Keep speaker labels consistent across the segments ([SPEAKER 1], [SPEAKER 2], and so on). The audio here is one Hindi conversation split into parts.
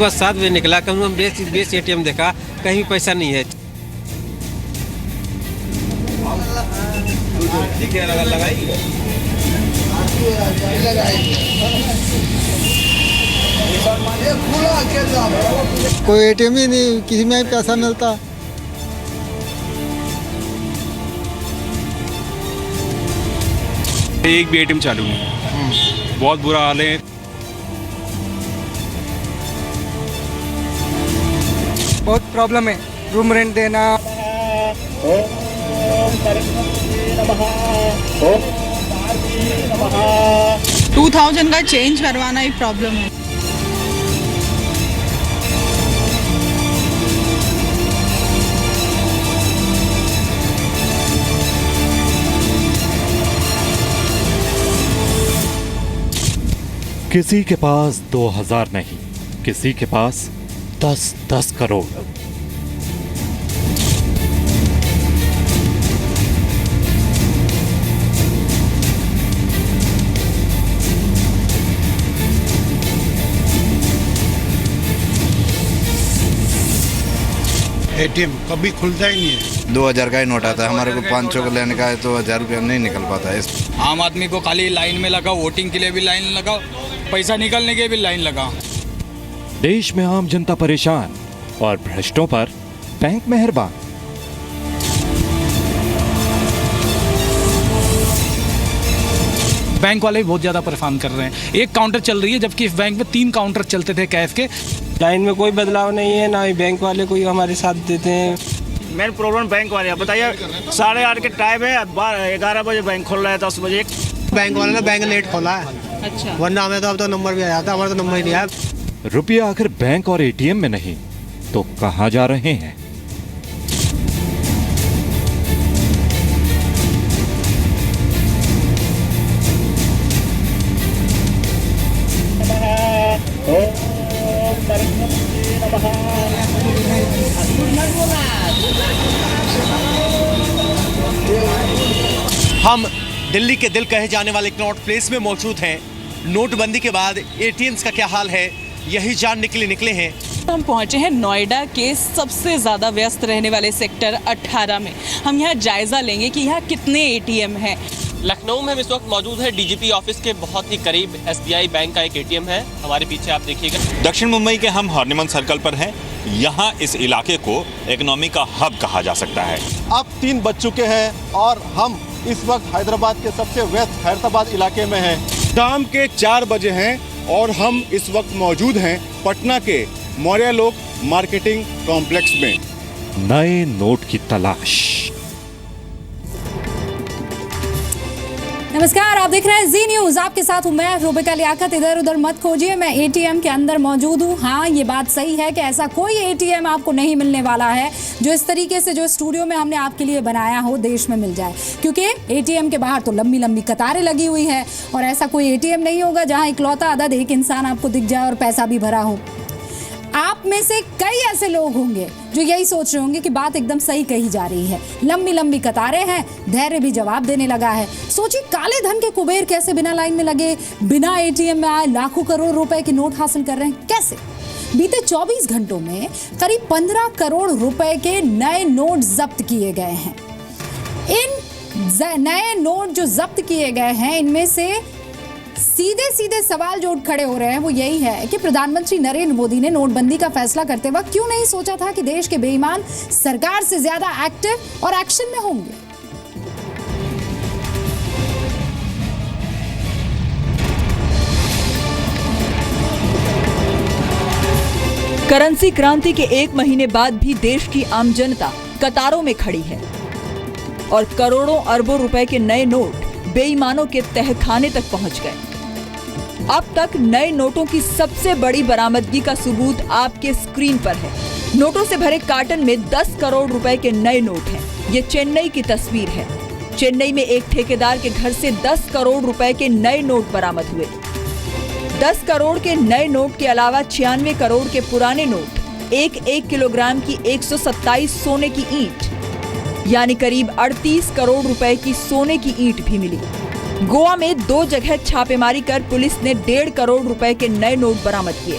[SPEAKER 1] सुबह 7 बजे निकला, कम बेस ATM देखा, कहीं पैसा नहीं है।
[SPEAKER 2] कोई ATM ही नहीं, किसी में भी पैसा मिलता।
[SPEAKER 3] एक भी ATM चालू नहीं, बहुत बुरा हाल है।
[SPEAKER 2] बहुत प्रॉब्लम है, रूम रेंट देना।
[SPEAKER 4] 2000 का चेंज करवाना एक प्रॉब्लम है।
[SPEAKER 5] किसी के पास 2000 नहीं, किसी के पास 10-10 करोड़।
[SPEAKER 6] ATM कभी खुलता ही नहीं है।
[SPEAKER 7] 2000 का ही नोट आता है, हमारे को 500 का लेने का है तो 1000 रुपया नहीं निकल पाता है।
[SPEAKER 8] आम आदमी को खाली लाइन में लगाओ, वोटिंग के लिए भी लाइन लगाओ, पैसा निकालने के भी लाइन लगाओ।
[SPEAKER 5] देश में आम जनता परेशान और भ्रष्टों पर बैंक मेहरबान।
[SPEAKER 8] बैंक वाले भी बहुत ज्यादा परेशान कर रहे हैं। एक काउंटर चल रही है जबकि इस बैंक में 3 काउंटर चलते थे कैश के।
[SPEAKER 1] लाइन में कोई बदलाव नहीं है, ना ही बैंक वाले कोई हमारे साथ देते हैं।
[SPEAKER 9] मेन प्रॉब्लम बैंक वाले, बताइए 8:30 के टाइम है, 11 बजे बैंक खोल रहा है, 10 बजे।
[SPEAKER 2] बैंक वाले ने बैंक लेट खोला है।
[SPEAKER 4] अच्छा,
[SPEAKER 2] वरना हमें तो अब तो नंबर भी आ जाता, हमारा तो नंबर ही नहीं आया।
[SPEAKER 5] रुपया आखिर बैंक और ATM में नहीं तो कहां जा रहे हैं?
[SPEAKER 10] हम दिल्ली के दिल कहे जाने वाले कनॉट प्लेस में मौजूद हैं। नोटबंदी के बाद ATMs का क्या हाल है, यही जान निकले हैं।
[SPEAKER 4] हम पहुंचे हैं नोएडा के सबसे ज़्यादा व्यस्त रहने वाले सेक्टर 18 में। हम यहाँ जायज़ा लेंगे कि यहाँ कितने ATM हैं।
[SPEAKER 11] लखनऊ में हम इस वक्त मौजूद है DGP ऑफिस के बहुत ही करीब SBI बैंक का एक ATM है। हमारे पीछे आप देखिएगा।
[SPEAKER 12] दक्षिण मुंबई के हम हॉर्निमन सर्कल पर हैं। यहाँ इस इलाके को इकोनॉमी का हब कहा जा सकता है।
[SPEAKER 6] अब 3 बज चुके हैं और हम इस वक्त हैदराबाद के सबसे व्यस्त खैरताबाद इलाके में हैं। शाम के 4 बजे हैं और हम इस वक्त मौजूद हैं पटना के मौर्य लोक मार्केटिंग कॉम्प्लेक्स में।
[SPEAKER 5] नए नोट की तलाश।
[SPEAKER 13] नमस्कार, आप देख रहे हैं जी न्यूज। आपके साथ हूं मैं रुबिका लियाकत। इधर उधर मत खोजिए, मैं ATM के अंदर मौजूद हूं। हाँ, ये बात सही है कि ऐसा कोई ATM आपको नहीं मिलने वाला है जो इस तरीके से जो स्टूडियो में हमने आपके लिए बनाया हो देश में मिल जाए, क्योंकि ATM के बाहर तो लंबी लंबी कतारें लगी हुई है और ऐसा कोई ATM नहीं होगा जहां इकलौता अदद एक इंसान आपको दिख जाए और पैसा भी भरा हो। आप में से कई ऐसे लोग होंगे जो यही सोच रहे होंगे कि बात एकदम सही कही जा रही है। लंबी लंबी कतारें हैं, धैर्य भी जवाब देने लगा है। सोचिए, काले धन के कुबेर कैसे बिना लाइन में लगे, बिना ATM में आए लाखों करोड़ रुपए के नोट हासिल कर रहे हैं। कैसे? बीते 24 घंटों में करीब 15 करोड़ रुपए के नए नोट जब्त किए गए हैं। इन नए नोट जो जब्त किए गए हैं, इनमें से सीधे सीधे सवाल जो खड़े हो रहे हैं वो यही है कि प्रधानमंत्री नरेंद्र मोदी ने नोटबंदी का फैसला करते वक्त क्यों नहीं सोचा था कि देश के बेईमान सरकार से ज्यादा एक्टिव और एक्शन में होंगे।
[SPEAKER 14] करेंसी क्रांति के 1 महीने बाद भी देश की आम जनता कतारों में खड़ी है और करोड़ों अरबों रुपए के नए नोट बेईमानों के तहखाने तक पहुंच गए। अब तक नए नोटों की सबसे बड़ी बरामदगी का सबूत आपके स्क्रीन पर है। नोटों से भरे कार्टन में 10 करोड़ रुपए के नए नोट हैं। ये चेन्नई की तस्वीर है। चेन्नई में एक ठेकेदार के घर से 10 करोड़ रुपए के नए नोट बरामद हुए। 10 करोड़ के नए नोट के अलावा 96 करोड़ के पुराने नोट, 1 किलोग्राम की 127 सोने की ईंट, यानी करीब 38 करोड़ रुपए की सोने की ईंट भी मिली। गोवा में 2 जगह छापेमारी कर पुलिस ने 1.5 करोड़ रुपए के नए नोट बरामद किए।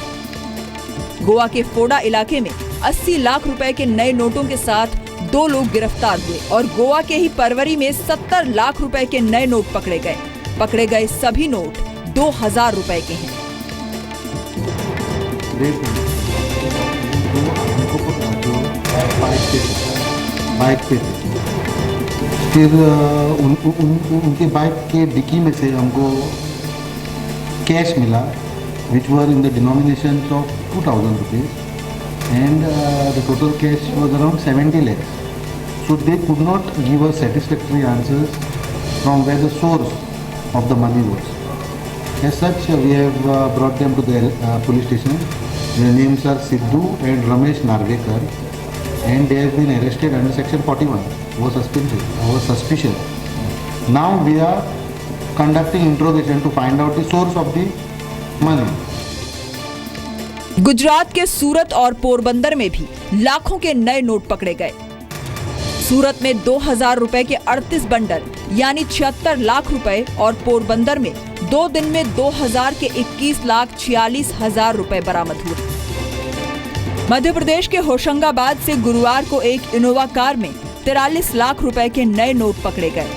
[SPEAKER 14] गोवा के फोडा इलाके में 80 लाख रुपए के नए नोटों के साथ 2 लोग गिरफ्तार हुए और गोवा के ही परवरी में 70 लाख रुपए के नए नोट पकड़े गए। पकड़े गए सभी नोट 2000 रुपए के हैं।
[SPEAKER 15] बाइक पे थे, फिर उनके बाइक के डिक्की में से हमको कैश मिला which were in the denomination of 2000 rupees and the total cash was around 70 lakhs. So they could not give us satisfactory answers from where the source of the money was. As such, we have brought them to the police station. Their names are Sidhu and Ramesh Narvekar, and they have been arrested under section 41. Was suspicion. Now we are conducting interrogation to find out the source of the money.
[SPEAKER 14] Gujarat के सूरत और पोरबंदर में भी लाखों के नए नोट पकड़े गए। सूरत में 2000 रुपए के 38 बंडल यानी 76 लाख रुपए और पोरबंदर में 2 दिन में 2000 के 21,46,000 रुपए बरामद हुए। मध्य प्रदेश के होशंगाबाद से गुरुवार को एक इनोवा कार में 43 लाख रुपए के नए नोट पकड़े गए।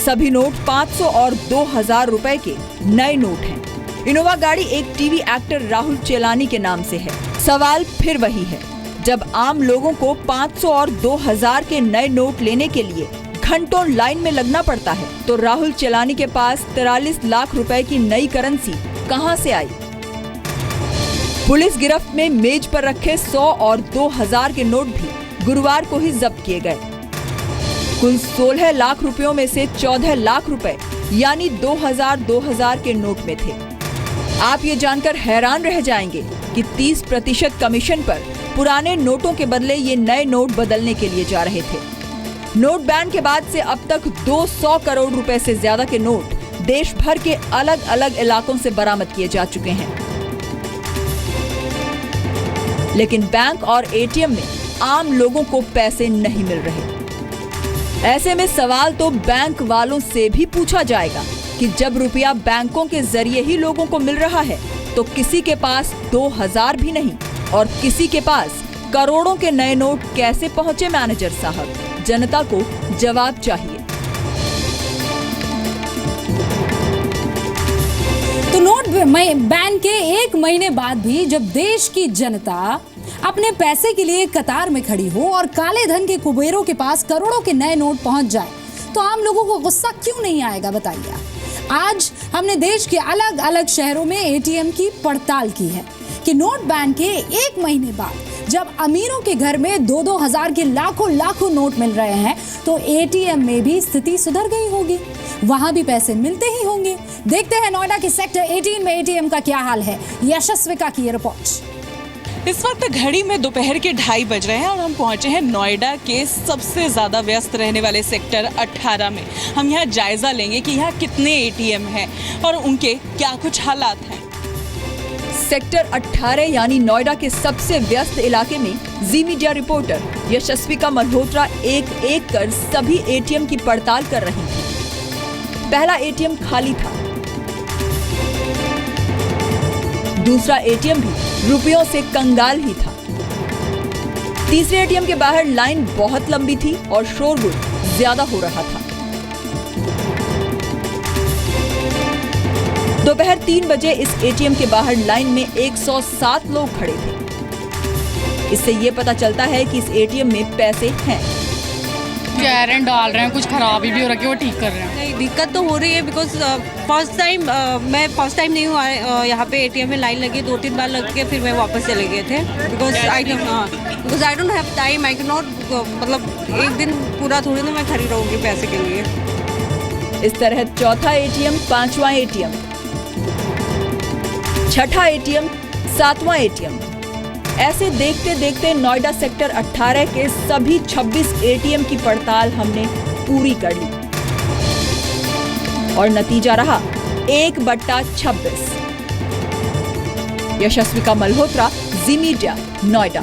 [SPEAKER 14] सभी नोट 500 और 2000 रुपए के नए नोट हैं। इनोवा गाड़ी एक टीवी एक्टर राहुल चेलानी के नाम से है। सवाल फिर वही है, जब आम लोगों को 500 और 2000 के नए नोट लेने के लिए घंटों लाइन में लगना पड़ता है, तो राहुल चेलानी के पास 43 लाख रुपए की नई करेंसी कहां से आई? पुलिस गिरफ्त में मेज पर रखे 100 और 2000 के नोट भी गुरुवार को ही जब्त किए गए। कुल 16 लाख रुपयों में से 14 लाख रुपए यानी 2000 के नोट में थे। आप ये जानकर हैरान रह जाएंगे कि 30% कमीशन पर पुराने नोटों के बदले ये नए नोट बदलने के लिए जा रहे थे। नोट बैन के बाद से अब तक 200 करोड़ रुपए से ज्यादा के नोट देश भर के अलग अलग इलाकों से बरामद किए जा चुके हैं। लेकिन बैंक और एटीएम में आम लोगों को पैसे नहीं मिल रहे। ऐसे में सवाल तो बैंक वालों से भी पूछा जाएगा कि जब रुपया बैंकों के जरिए ही लोगों को मिल रहा है, तो किसी के पास 2000 भी नहीं और किसी के पास करोड़ों के नए नोट कैसे पहुंचे? मैनेजर साहब, जनता को जवाब चाहिए।
[SPEAKER 13] तो नोट बैन के 1 महीने बाद भी जब देश की जनता अपने पैसे के लिए कतार में खड़ी हो और काले धन के कुबेरों के पास करोड़ों के नए नोट पहुंच जाए, तो आम लोगों को गुस्सा क्यों नहीं आएगा? बताइए। आज हमने देश के अलग अलग शहरों में एटीएम की पड़ताल की है कि नोट बैन के 1 महीने बाद जब अमीरों के घर में 2-2 हजार के लाखों नोट मिल रहे हैं, तो एटीएम में भी स्थिति सुधर गई होगी, वहां भी पैसे मिलते ही होंगे। देखते हैं नोएडा के सेक्टर 18 में एटीएम का क्या हाल है। यशस्विका की ये रिपोर्ट।
[SPEAKER 4] इस वक्त घड़ी में दोपहर के 2:30 बज रहे हैं और हम पहुंचे हैं नोएडा के सबसे ज़्यादा व्यस्त रहने वाले सेक्टर 18 में। हम यहाँ जायज़ा लेंगे कि यहाँ कितने एटीएम हैं और उनके क्या कुछ हालात हैं।
[SPEAKER 14] सेक्टर 18 यानी नोएडा के सबसे व्यस्त इलाके में जी मीडिया रिपोर्टर यशस्विका मल्होत्रा एक कर सभी एटीएम की पड़ताल कर रही थी। पहला एटीएम खाली था, दूसरा एटीएम भी रुपयों से कंगाल ही था। तीसरे एटीएम के बाहर लाइन बहुत लंबी थी और शोरगुल ज्यादा हो रहा था। दोपहर 3 बजे इस एटीएम के बाहर लाइन में 107 लोग खड़े थे। इससे ये पता चलता है कि इस एटीएम में पैसे हैं।
[SPEAKER 16] गारंट डाल रहे हैं, कुछ खराबी भी हो रखी है, वो ठीक कर रहे हैं।
[SPEAKER 17] नहीं, दिक्कत तो हो रही है बिकॉज मैं फर्स्ट टाइम नहीं हुआ यहाँ पे एटीएम में लाइन लगी, 2-3 बार लग के फिर मैं वापस चले गए थे because I don't have time. I can not, मतलब एक दिन पूरा थोड़ी ना मैं खड़ी रहूँगी पैसे के लिए।
[SPEAKER 14] इस तरह चौथा एटीएम, 5वां एटीएम, 6ठा एटीएम, 7वां एटीएम, ऐसे देखते देखते नोएडा सेक्टर 18 के सभी 26 एटीएम की पड़ताल हमने पूरी कर ली और नतीजा रहा 1/26। यशस्विका मल्होत्रा, जी मीडिया, नोएडा।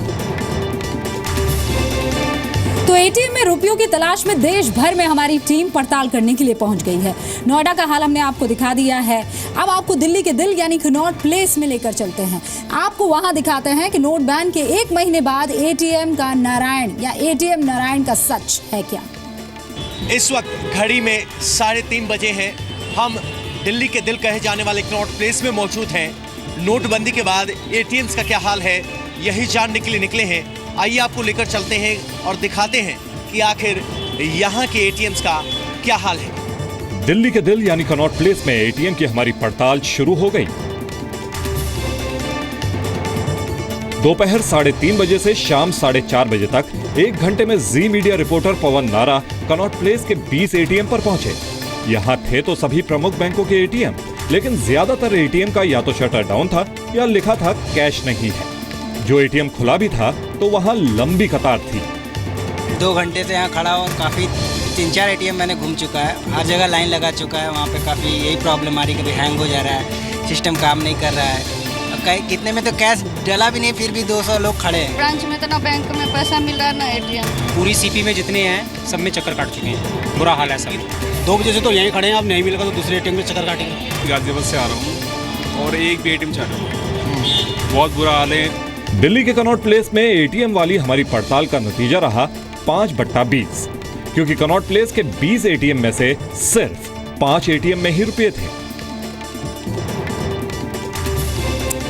[SPEAKER 13] तो तो एटीएम में रुपयों की तलाश में देश भर में हमारी टीम पड़ताल करने के लिए पहुंच गई है। नोएडा का हाल हमने आपको दिखा दिया है। अब आपको दिल्ली के दिल यानी कनॉट प्लेस में लेकर चलते हैं। आपको वहां दिखाते हैं कि नोट बैन के 1 महीने बाद एटीएम का नारायण या एटीएम नारायण का सच है क्या।
[SPEAKER 10] इस वक्त घड़ी में 3:30 बजे हैं। हम दिल्ली के दिल कहे जाने वाले कनॉट प्लेस में मौजूद हैं। नोटबंदी के बाद एटीएम्स का क्या हाल है, यही जानने के लिए निकले हैं। आइए आपको लेकर चलते हैं और दिखाते हैं कि आखिर यहाँ के एटीएम्स का क्या हाल है।
[SPEAKER 5] दिल्ली के दिल यानी कनॉट प्लेस में एटीएम की हमारी पड़ताल शुरू हो गई। दोपहर 3:30 बजे से शाम 4:30 बजे तक 1 घंटे में जी मीडिया रिपोर्टर पवन नारा कनॉट प्लेस के 20 एटीएम पर पहुंचे। यहाँ थे तो सभी प्रमुख बैंकों के एटीएम, लेकिन ज्यादातर एटीएम का या तो शटर डाउन था या लिखा था कैश नहीं है। जो एटीएम खुला भी था तो वहाँ लंबी कतार थी।
[SPEAKER 18] 2 घंटे से यहाँ खड़ा और काफ़ी 3-4 एटीएम मैंने घूम चुका है। हर जगह लाइन लगा चुका है। वहाँ पे काफ़ी यही प्रॉब्लम आ रही है, कभी हैंग हो जा रहा है, सिस्टम काम नहीं कर रहा है। कितने में तो कैश डला भी नहीं, फिर भी 200 लोग खड़े हैं।
[SPEAKER 16] ब्रांच में तो ना बैंक में पैसा मिल रहा है ना एटीएम।
[SPEAKER 18] पूरी सीपी में जितने हैं सब में चक्कर काट चुके हैं। बुरा हाल है सब। 2 बजे से तो यहीं खड़े हैं, अब नहीं मिलेगा तो दूसरे एटीएम में चक्कर काटेंगे।
[SPEAKER 3] गाजियाबाद से आ रहा हूँ और एक भी एटीएम चालू है। बहुत बुरा हाल है।
[SPEAKER 5] दिल्ली के कनॉट प्लेस में एटीएम वाली हमारी पड़ताल का नतीजा रहा 5/20, क्योंकि कनॉट प्लेस के 20 एटीएम में से सिर्फ 5 एटीएम में ही रुपए थे।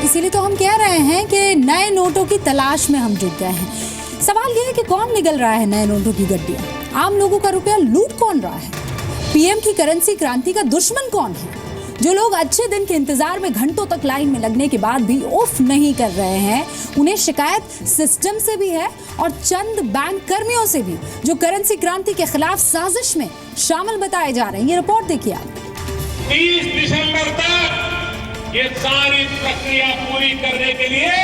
[SPEAKER 13] इसीलिए तो हम कह रहे हैं कि नए नोटों की तलाश में हम जुट गए हैं। सवाल यह है कि कौन निगल रहा है नए नोटों की गड्डियां, आम लोगों का रुपया लूट कौन रहा है, पीएम की करेंसी क्रांति का दुश्मन कौन है। जो लोग अच्छे दिन के इंतजार में घंटों तक लाइन में लगने के बाद भी उफ नहीं कर रहे हैं, उन्हें शिकायत सिस्टम से भी है और चंद बैंक कर्मियों से भी, जो करेंसी क्रांति के खिलाफ साजिश में शामिल बताए जा रहे हैं। ये रिपोर्ट देखिए आप।
[SPEAKER 19] 30 दिसंबर तक ये सारी प्रक्रिया पूरी करने के लिए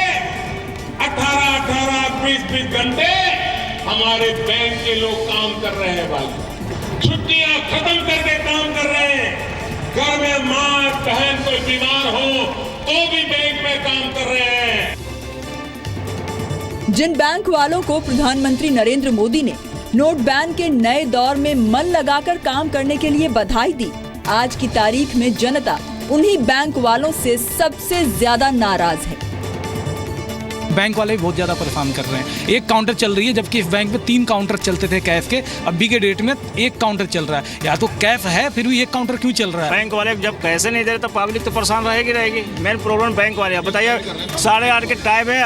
[SPEAKER 19] 18-18, 20-20 घंटे हमारे बैंक के लोग काम कर रहे हैं। भाई छुट्टियां खत्म करके काम कर रहे हैं। घर में मां बहन कोई बीमार हो तो भी बैंक में काम कर रहे हैं।
[SPEAKER 14] जिन बैंक वालों को प्रधानमंत्री नरेंद्र मोदी ने नोट बैन के नए दौर में मन लगाकर काम करने के लिए बधाई दी, आज की तारीख में जनता उन्हीं बैंक वालों से सबसे ज्यादा नाराज है।
[SPEAKER 8] बैंक वाले भी बहुत ज़्यादा परेशान कर रहे हैं। एक काउंटर चल रही है, जबकि इस बैंक में 3 काउंटर चलते थे कैश के। अभी के डेट में 1 काउंटर चल रहा है। या तो कैश है, फिर भी 1 काउंटर क्यों चल रहा है?
[SPEAKER 9] बैंक वाले जब पैसे नहीं दे रहे तो पब्लिक तो परेशान रहेगी। मेन प्रॉब्लम बैंक वाले है। बताइए 8:30 के टाइम है,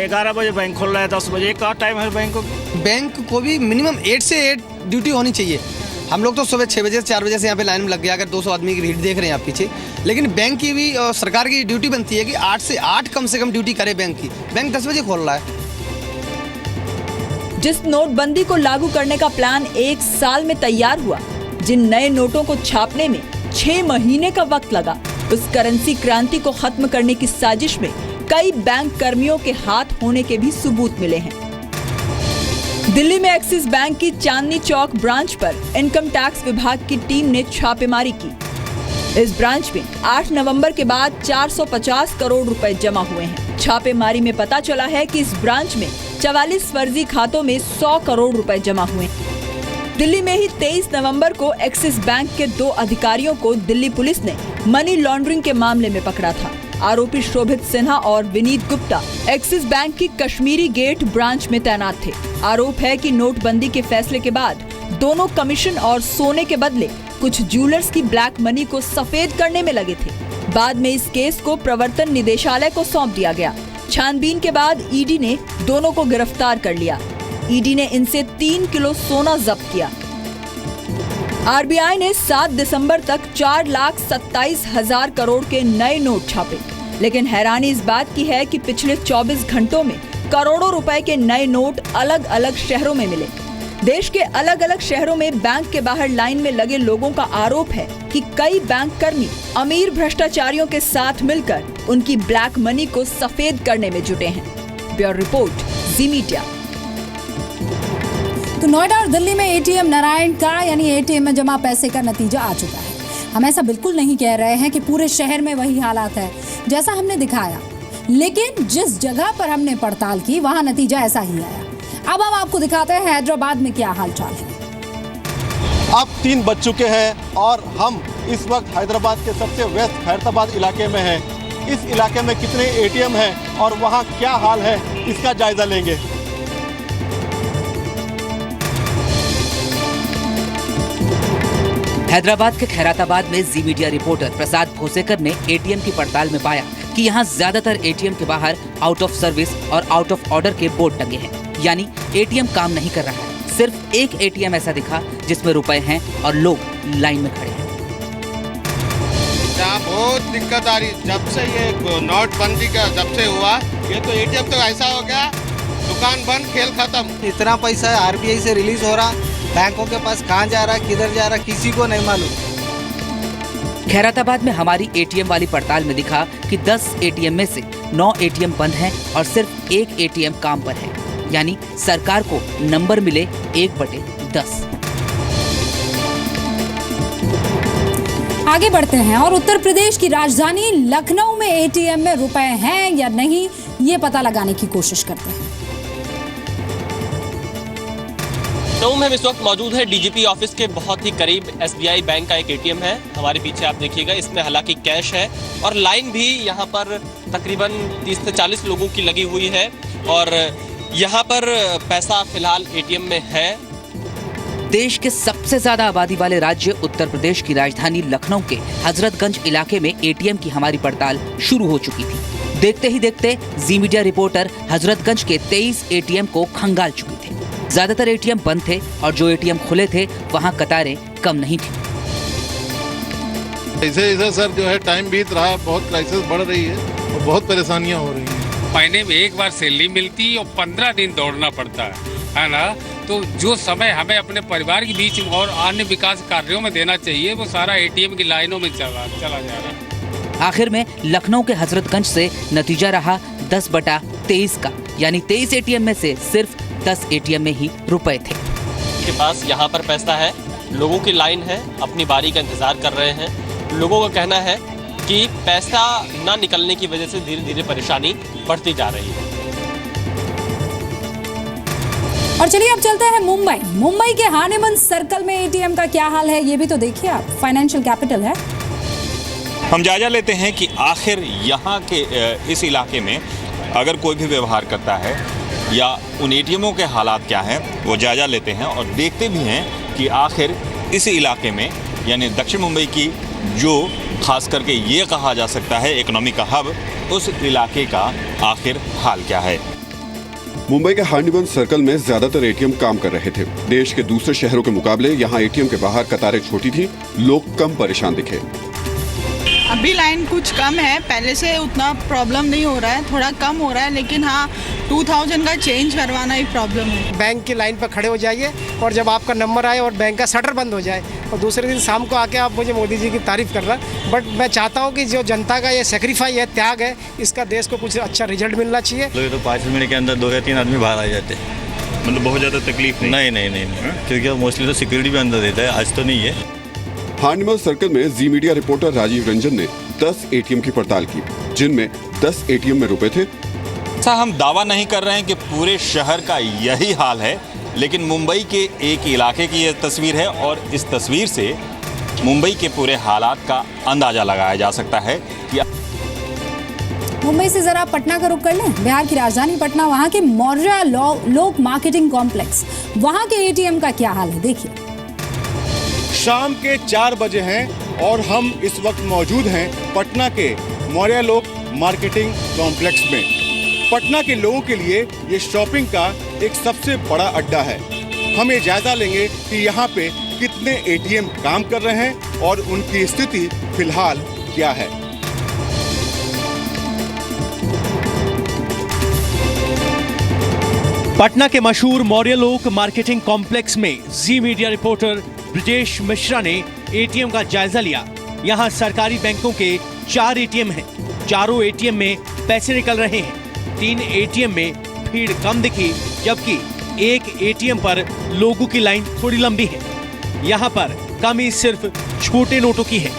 [SPEAKER 9] 11 बजे बैंक खुल रहा है, 10 बजे का टाइम है बैंक को।
[SPEAKER 2] बैंक को भी मिनिमम 8 से 8 ड्यूटी होनी चाहिए। हम लोग तो सुबह 6 बजे से 4 बजे से यहाँ पे लाइन में लग गया। अगर 200 आदमी की भीड़ देख रहे हैं आप पीछे, लेकिन बैंक की भी और सरकार की ड्यूटी बनती है कि 8 से 8 कम से कम ड्यूटी करे बैंक की। बैंक 10 बजे खोल रहा है।
[SPEAKER 14] जिस नोटबंदी को लागू करने का प्लान 1 साल में तैयार हुआ, जिन नए नोटों को छापने में 6 महीने का वक्त लगा, उस करेंसी क्रांति को खत्म करने की साजिश में कई बैंक कर्मियों के हाथ होने के भी सबूत मिले हैं। दिल्ली में एक्सिस बैंक की चांदनी चौक ब्रांच पर इनकम टैक्स विभाग की टीम ने छापेमारी की। इस ब्रांच में 8 नवंबर के बाद 450 करोड़ रुपए जमा हुए हैं। छापेमारी में पता चला है कि इस ब्रांच में 44 फर्जी खातों में 100 करोड़ रुपए जमा हुए। दिल्ली में ही 23 नवंबर को एक्सिस बैंक के 2 अधिकारियों को दिल्ली पुलिस ने मनी लॉन्ड्रिंग के मामले में पकड़ा था। आरोपी शोभित सिन्हा और विनीत गुप्ता एक्सिस बैंक की कश्मीरी गेट ब्रांच में तैनात थे। आरोप है कि नोटबंदी के फैसले के बाद दोनों कमीशन और सोने के बदले कुछ ज्वेलर्स की ब्लैक मनी को सफेद करने में लगे थे। बाद में इस केस को प्रवर्तन निदेशालय को सौंप दिया गया। छानबीन के बाद ईडी ने दोनों को गिरफ्तार कर लिया। ईडी ने इनसे 3 किलो सोना जब्त किया। आरबीआई ने 7 दिसंबर तक 4,27,000 करोड़ के नए नोट छापे, लेकिन हैरानी इस बात की है कि पिछले 24 घंटों में करोड़ों रुपए के नए नोट अलग अलग शहरों में मिले। देश के अलग अलग शहरों में बैंक के बाहर लाइन में लगे लोगों का आरोप है कि कई बैंक कर्मी अमीर भ्रष्टाचारियों के साथ मिलकर उनकी ब्लैक मनी को सफेद करने में जुटे हैं। ब्यूरो रिपोर्ट, जी मीडिया।
[SPEAKER 13] तो नोएडा और दिल्ली में एटीएम नारायण का यानी एटीएम में जमा पैसे का नतीजा आ चुका है। हम ऐसा बिल्कुल नहीं कह रहे हैं कि पूरे शहर में वही हालात है जैसा हमने दिखाया, लेकिन जिस जगह पर हमने पड़ताल की वहां नतीजा ऐसा ही आया। अब हम आपको दिखाते हैं हैदराबाद में क्या हालचाल है।
[SPEAKER 6] अब 3 बज चुके हैं और हम इस वक्त हैदराबाद के सबसे व्यस्त खैरताबाद इलाके में हैं। इस इलाके में कितने एटीएम हैं और वहां क्या हाल है, इसका जायजा लेंगे।
[SPEAKER 20] हैदराबाद के खैराताबाद में जी मीडिया रिपोर्टर प्रसाद भोसेकर ने एटीएम की पड़ताल में पाया कि यहाँ ज्यादातर एटीएम के बाहर आउट ऑफ सर्विस और आउट ऑफ ऑर्डर के बोर्ड टंगे हैं, यानी एटीएम काम नहीं कर रहा है। सिर्फ एक एटीएम ऐसा दिखा जिसमें रुपए हैं और लोग लाइन में खड़े हैं।
[SPEAKER 21] यहाँ बहुत दिक्कत आ रही, जब से ये नोटबंदी का जब से हुआ, ये तो एटीएम तो ऐसा हो गया, दुकान बंद, खेल खत्म।
[SPEAKER 18] इतना पैसा आरबीआई से रिलीज हो रहा, बैंकों के पास कहाँ जा रहा, किधर जा रहा, किसी को नहीं मालूम।
[SPEAKER 20] खैराताबाद में हमारी एटीएम वाली पड़ताल में दिखा कि 10 एटीएम में से 9 एटीएम बंद हैं और सिर्फ एक एटीएम काम पर है, यानी सरकार को नंबर मिले 1/10।
[SPEAKER 13] आगे बढ़ते हैं और उत्तर प्रदेश की राजधानी लखनऊ में एटीएम में रुपए हैं या नहीं, ये पता लगाने की कोशिश करते हैं।
[SPEAKER 11] लखनऊ में इस वक्त मौजूद है डीजीपी ऑफिस के बहुत ही करीब एसबीआई बैंक का एक एटीएम है। हमारे पीछे आप देखिएगा, इसमें हालांकि कैश है और लाइन भी यहाँ पर तकरीबन 30 से 40 लोगों की लगी हुई है और यहाँ पर पैसा फिलहाल एटीएम में है।
[SPEAKER 20] देश के सबसे ज्यादा आबादी वाले राज्य उत्तर प्रदेश की राजधानी लखनऊ के हजरतगंज इलाके में एटीएम की हमारी पड़ताल शुरू हो चुकी थी। देखते ही देखते जी मीडिया रिपोर्टर हजरतगंज के 23 एटीएम को खंगाल चुके थे। ज्यादातर एटीएम बंद थे और जो एटीएम खुले थे वहां कतारें कम नहीं थी।
[SPEAKER 6] ऐसे सर जो है टाइम बीत रहा है, बहुत क्राइसिस बढ़ रही है और बहुत परेशानियां हो रही हैं।
[SPEAKER 22] महीने में एक बार सैलरी मिलती और 15 दिन दौड़ना पड़ता है ना। तो जो समय हमें अपने परिवार के बीच और अन्य विकास कार्यों में देना चाहिए, वो सारा एटीएम की लाइनों में चला जा रहा है।
[SPEAKER 20] आखिर में लखनऊ के हजरतगंज से नतीजा रहा 10/23 का, यानी 23 एटीएम में से सिर्फ 10 एटीएम में ही रुपए थे।
[SPEAKER 11] के पास यहाँ पर पैसा है, लोगों की लाइन है, अपनी बारी का इंतजार कर रहे हैं। लोगों का कहना है कि पैसा ना निकलने की वजह से धीरे धीरे परेशानी बढ़ती जा रही है।
[SPEAKER 13] और चलिए अब चलते हैं मुंबई के हानेमन सर्कल में एटीएम का क्या हाल है, ये भी तो देखिए आप। फाइनेंशियल कैपिटल है।
[SPEAKER 12] हम जायजा लेते हैं कि आखिर यहाँ के इस इलाके में अगर कोई भी व्यवहार करता है या उन एटीएमों के हालात क्या हैं, वो जायजा लेते हैं और देखते भी हैं कि आखिर इस इलाके में यानी दक्षिण मुंबई की जो खास करके ये कहा जा सकता है इकोनॉमी का हब, उस इलाके का आखिर हाल क्या है।
[SPEAKER 23] मुंबई के हार्निमन सर्कल में ज्यादातर एटीएम काम कर रहे थे। देश के दूसरे शहरों के मुकाबले यहाँ एटीएम के बाहर कतारें छोटी थी, लोग कम परेशान दिखे।
[SPEAKER 24] अभी लाइन कुछ कम है, पहले से उतना प्रॉब्लम नहीं हो रहा है, थोड़ा कम हो रहा है, लेकिन हाँ 2000 का चेंज करवाना ही प्रॉब्लम है।
[SPEAKER 25] बैंक की लाइन पर खड़े हो जाइए और जब आपका नंबर आए और बैंक का शटर बंद हो जाए और दूसरे दिन शाम को आके आप मुझे मोदी जी की तारीफ कर रहा, बट मैं चाहता हूँ कि जो जनता का ये सेक्रीफाई है, त्याग है, इसका देश को कुछ अच्छा रिजल्ट मिलना चाहिए।
[SPEAKER 26] तो 5 मिनट के अंदर 2 या 3 आदमी बाहर आ जाते,
[SPEAKER 12] मतलब बहुत ज़्यादा तकलीफ
[SPEAKER 26] नहीं, क्योंकि मोस्टली तो सिक्योरिटी भी अंदर देता है, आज तो नहीं है।
[SPEAKER 23] हार्निमन सर्कल में जी मीडिया रिपोर्टर राजीव रंजन ने 10 एटीएम की पड़ताल की, जिनमें 10 एटीएम में रुपए थे।
[SPEAKER 12] ऐसा हम दावा नहीं कर रहे हैं कि पूरे शहर का यही हाल है, लेकिन मुंबई के एक इलाके की यह तस्वीर है और इस तस्वीर से मुंबई के पूरे हालात का अंदाजा लगाया जा सकता है कि
[SPEAKER 13] मुंबई से जरा पटना का रुख कर लें। बिहार की राजधानी पटना, वहां के मौर्य लोक मार्केटिंग कॉम्प्लेक्स, वहां के एटीएम का क्या हाल है, देखिए।
[SPEAKER 6] शाम के 4 बजे हैं और हम इस वक्त मौजूद हैं पटना के मौर्य लोक मार्केटिंग कॉम्प्लेक्स में। पटना के लोगों के लिए ये शॉपिंग का एक सबसे बड़ा अड्डा है। हम ये जायजा लेंगे कि यहाँ पे कितने एटीएम काम कर रहे हैं और उनकी स्थिति फिलहाल क्या है।
[SPEAKER 10] पटना के मशहूर मौर्य लोक मार्केटिंग कॉम्प्लेक्स में जी मीडिया रिपोर्टर ब्रजेश मिश्रा ने एटीएम का जायजा लिया। यहाँ सरकारी बैंकों के 4 एटीएम हैं। चारों एटीएम में पैसे निकल रहे हैं। 3 एटीएम में भीड़ कम दिखी, जबकि एक एटीएम पर लोगों की लाइन थोड़ी लंबी है। यहाँ पर कमी सिर्फ छोटे नोटों की है।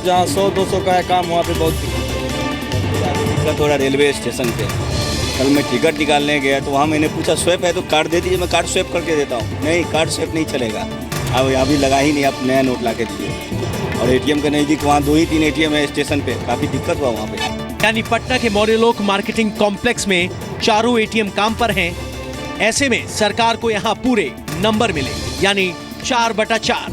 [SPEAKER 27] जहाँ 100-200 का है काम, वहाँ पे बहुत दिक्कत, थोड़ा रेलवे स्टेशन पे
[SPEAKER 1] कल मैं टिकट निकालने गया तो वहाँ मैंने पूछा स्वैप है तो कार्ड दे दीजिए, मैं कार्ड स्वैप करके देता हूँ। नहीं, कार्ड स्वैप नहीं चलेगा, अब अभी लगा ही नहीं, आप नया नोट ला के दीजिए। और एटीएम के नज़दीक वहाँ 2 ही 3 एटीएम है स्टेशन पे, काफ़ी दिक्कत हुआ वहाँ पे।
[SPEAKER 10] यानी पटना के मौर्यलोक मार्केटिंग कॉम्प्लेक्स में 4 एटीएम काम पर हैं। ऐसे में सरकार को यहाँ पूरे नंबर मिले, यानी 4/4।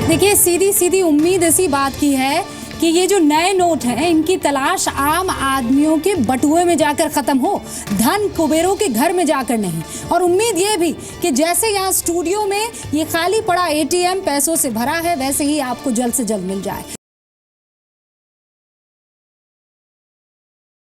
[SPEAKER 13] देखिए, सीधी सीधी उम्मीद इसी बात की है कि ये जो नए नोट हैं इनकी तलाश आम आदमियों के बटुए में जाकर खत्म हो, धन कुबेरों के घर में जाकर नहीं। और उम्मीद ये भी कि जैसे यहाँ स्टूडियो में ये खाली पड़ा एटीएम पैसों से भरा है, वैसे ही आपको जल्द से जल्द मिल जाए।